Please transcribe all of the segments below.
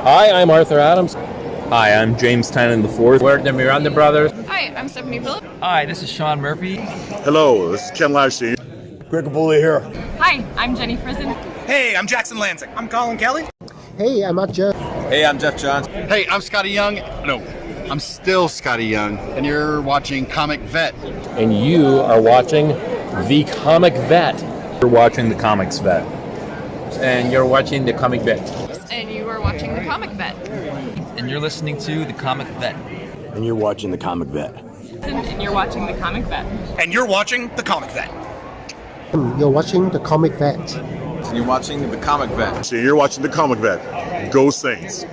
Hi, I'm Arthur Adams. Hi, I'm James Tynan IV. We're the Miranda Brothers. Hi, I'm Stephanie Phillips. Hi, this is Sean Murphy. Hello, this is Ken Lashley. Greg Bully here. Hi, I'm Jenny Frison. Hey, I'm Jackson Lansing. I'm Colin Kelly. Hey, I'm Matt Joe. Hey, I'm Jeff Johns. Hey, I'm Scotty Young. No, I'm still Scotty Young, and you're watching Comic Vet. And you are watching The Comic Vet. You're watching The Comics Vet. And you're watching The Comic Vet. And you are watching The Comic Vet. And you're listening to The Comic Vet. And you're watching The Comic Vet. And you're watching The Comic Vet. And you're watching The Comic Vet. You're watching The Comic Vet. And you're watching The Comic Vet. So you're watching the Comic Vet. Go Saints.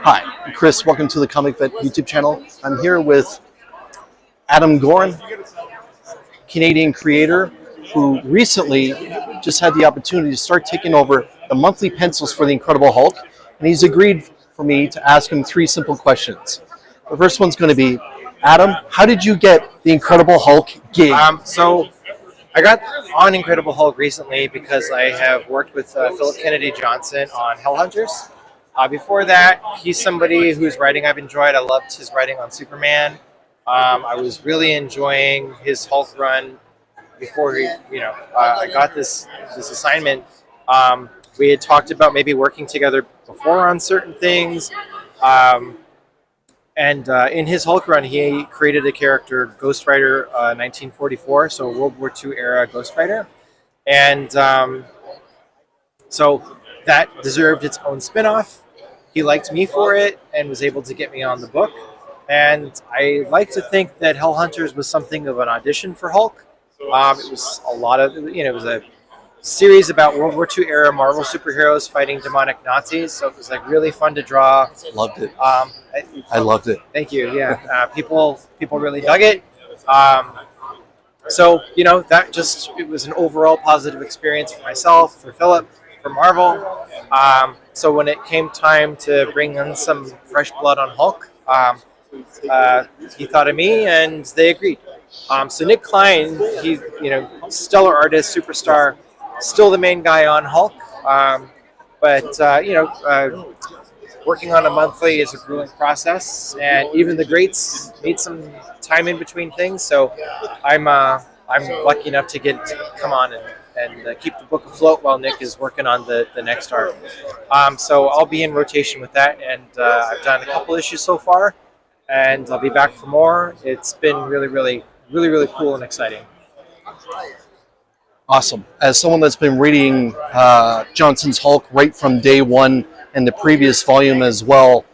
Hi, I'm Chris. Welcome to the Comic Vet YouTube channel. I'm here with Adam Gorham, Canadian creator who recently just had the opportunity to start taking over the monthly pencils for the Incredible Hulk, and he's agreed for me to ask him three simple questions. The first one's going to be, Adam, how did you get the Incredible Hulk gig? So I got on Incredible Hulk recently because I have worked with Philip Kennedy Johnson on Hellhunters. Before that, he's somebody whose writing I've enjoyed. I loved his writing on Superman. I was really enjoying his Hulk run before I got this assignment. We had talked about maybe working together before on certain things. And in his Hulk run, he created a character, Ghost Rider 1944, so World War II era Ghost Rider. And so that deserved its own spin-off. He liked me for it and was able to get me on the book. And I like to think that Hellhunters was something of an audition for Hulk. It was a lot of, it was a series about World War II era Marvel superheroes fighting demonic Nazis. So it was like really fun to draw. Loved it. I loved it. Thank you. Yeah, people really dug it. So it was an overall positive experience for myself, for Philip, for Marvel. So when it came time to bring in some fresh blood on Hulk, he thought of me, and they agreed. So Nick Klein, he's stellar artist, superstar, still the main guy on Hulk. Working on a monthly is a grueling process, and even the greats need some time in between things. So I'm lucky enough to come on and keep the book afloat while Nick is working on the next arc. So I'll be in rotation with that, and I've done a couple issues so far, and I'll be back for more. It's been really cool and exciting. Awesome. As someone that's been reading Johnson's Hulk right from day one and the previous volume as well,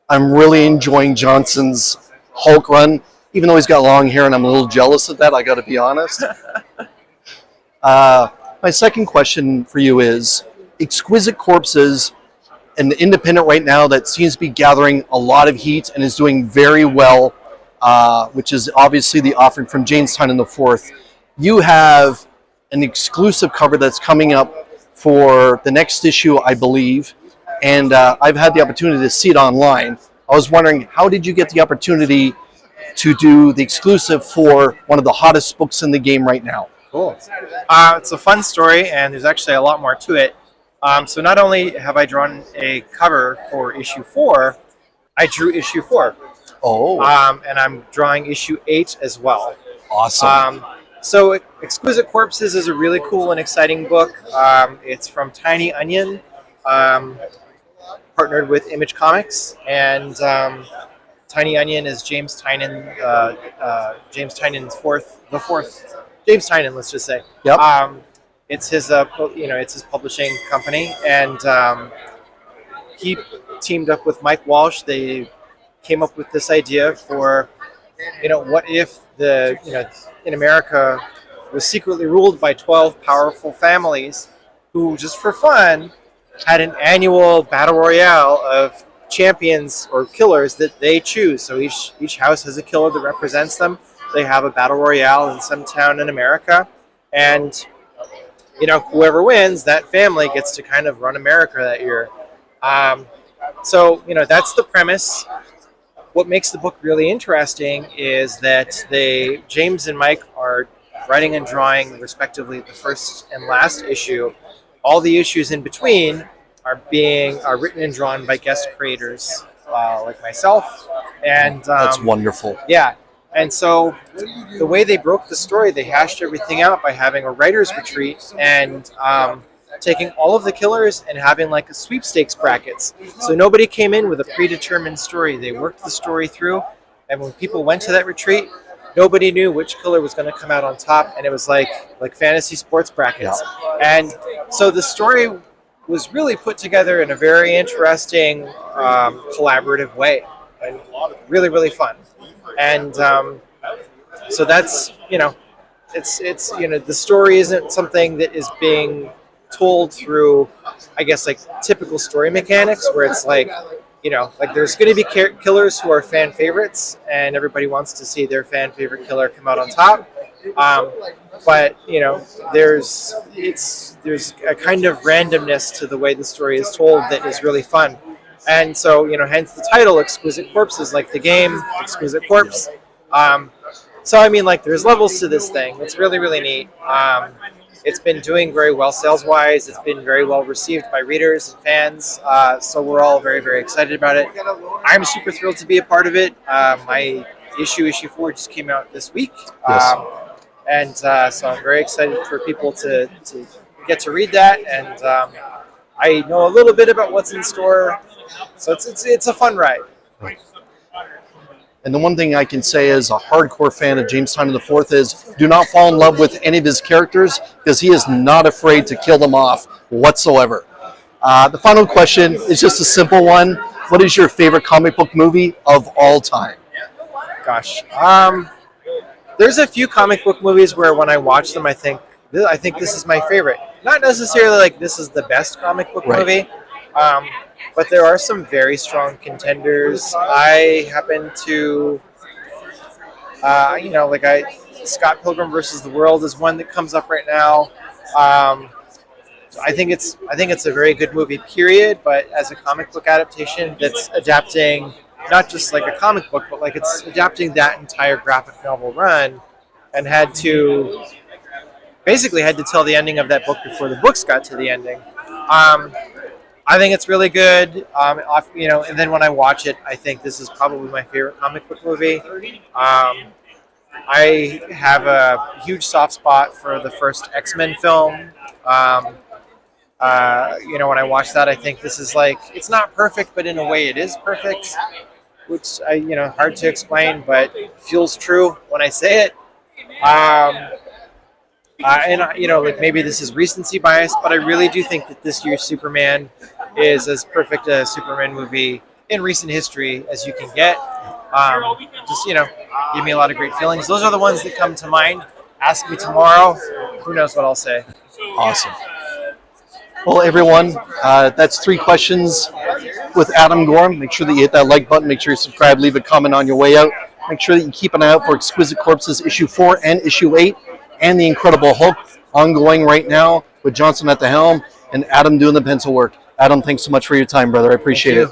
I'm really enjoying Johnson's Hulk run, even though he's got long hair and I'm a little jealous of that, I got to be honest. My second question for you is, Exquisite Corpses, an independent right now that seems to be gathering a lot of heat and is doing very well, which is obviously the offering from James Tynan IV. You have an exclusive cover that's coming up for the next issue, I believe, and I've had the opportunity to see it online. I was wondering, how did you get the opportunity to do the exclusive for one of the hottest books in the game right now? Cool. It's a fun story, and there's actually a lot more to it. So not only have I drawn a cover for issue 4, I drew issue 4. Oh. And I'm drawing issue 8 as well. Awesome. So Exquisite Corpses is a really cool and exciting book. It's from Tiny Onion, partnered with Image Comics, and Tiny Onion is James Tynan, the fourth James Tynan, let's just say. Yep. It's his publishing company, and he teamed up with Mike Walsh. They came up with this idea for, what if in America was secretly ruled by 12 powerful families who, just for fun, had an annual battle royale of champions or killers that they choose. So each house has a killer that represents them. They have a battle royale in some town in America, and whoever wins, that family gets to kind of run America that year. So, that's the premise. What makes the book really interesting is that James and Mike are writing and drawing respectively the first and last issue. All the issues in between are written and drawn by guest creators like myself. And That's wonderful. Yeah. And so the way they broke the story, they hashed everything out by having a writer's retreat and taking all of the killers and having like a sweepstakes brackets. So nobody came in with a predetermined story. They worked the story through, and when people went to that retreat, nobody knew which killer was going to come out on top, and it was like fantasy sports brackets. Yeah. And so the story was really put together in a very interesting collaborative way, and really, really fun. And so that's, it's the story isn't something that is being told through, I guess, like typical story mechanics where it's like there's going to be killers who are fan favorites and everybody wants to see their fan favorite killer come out on top. But there's a kind of randomness to the way the story is told that is really fun. And so, hence the title, Exquisite Corpses, like the game, Exquisite Corpse. So, I mean, there's levels to this thing. It's really, really neat. It's been doing very well sales-wise. It's been very well received by readers and fans. So we're all very, very excited about it. I'm super thrilled to be a part of it. My issue 4, just came out this week. Yes. And so I'm very excited for people to get to read that. And I know a little bit about what's in store. So it's a fun ride. And the one thing I can say as a hardcore fan of James Tynion IV is do not fall in love with any of his characters because he is not afraid to kill them off whatsoever. The final question is just a simple one. What is your favorite comic book movie of all time? Gosh. There's a few comic book movies where when I watch them, I think this is my favorite. Not necessarily like this is the best comic book movie. But there are some very strong contenders. I happen to, Scott Pilgrim versus the World is one that comes up right now. I think it's a very good movie, period. But as a comic book adaptation, that's adapting not just like a comic book, but like it's adapting that entire graphic novel run, and had to tell the ending of that book before the books got to the ending. I think it's really good, and then when I watch it, I think this is probably my favorite comic book movie. I have a huge soft spot for the first X-Men film. When I watch that, I think this is it's not perfect, but in a way it is perfect, which hard to explain, but feels true when I say it. Maybe this is recency bias, but I really do think that this year's Superman is as perfect a Superman movie in recent history as you can get. Give me a lot of great feelings. Those are the ones that come to mind. Ask me tomorrow. Who knows what I'll say. Awesome. Well, everyone, that's 3 questions with Adam Gorham. Make sure that you hit that like button. Make sure you subscribe. Leave a comment on your way out. Make sure that you keep an eye out for Exquisite Corpses issue 4 and issue 8. And the Incredible Hulk ongoing right now with Johnson at the helm and Adam doing the pencil work. Adam, thanks so much for your time, brother. I appreciate it.